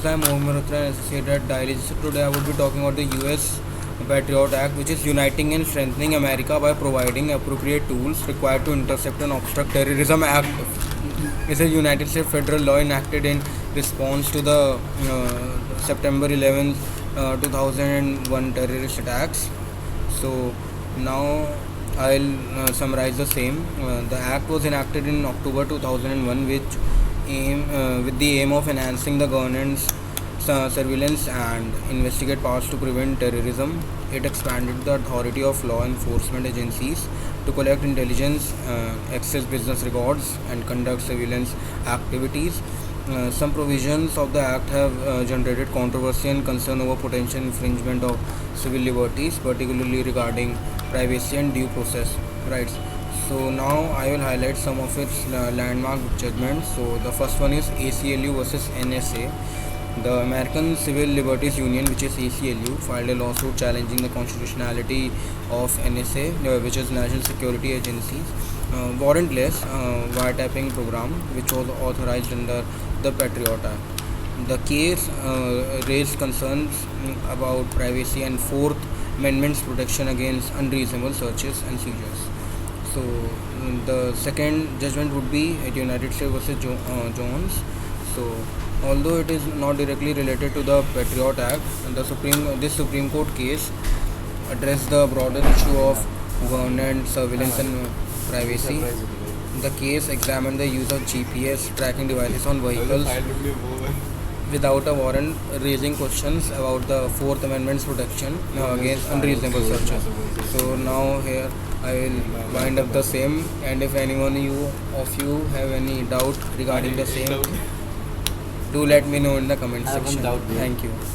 I'm Mohammed Malhotra, Associate at Diary. So today I would be talking about the US Patriot Act, which is uniting and strengthening America by providing appropriate tools required to intercept and obstruct terrorism. Act is a United States federal law enacted in response to the September 11th, 2001 terrorist attacks. So now I'll summarize the same. The act was enacted in October 2001, with the aim of enhancing the governance, surveillance, and investigate powers to prevent terrorism. It expanded the authority of law enforcement agencies to collect intelligence, access business records, and conduct surveillance activities. Some provisions of the Act have generated controversy and concern over potential infringement of civil liberties, particularly regarding privacy and due process rights. So now I will highlight some of its landmark judgments. So the first one is ACLU versus NSA. The American Civil Liberties Union, which is ACLU, filed a lawsuit challenging the constitutionality of NSA, which is National Security Agency's warrantless wiretapping program, which was authorized under the Patriot Act. The case raised concerns about privacy and Fourth Amendment's protection against unreasonable searches and seizures. So the second judgment would be at United States versus Jones. So although it is not directly related to the Patriot Act, this Supreme Court case addressed the broader issue of government surveillance and privacy. The case examined the use of GPS tracking devices on vehicles without a warrant, raising questions about the Fourth Amendment's protection against unreasonable searches. So now here I will wind up the same, and if anyone of you have any doubt regarding the same, do let me know in the comment section. Thank you.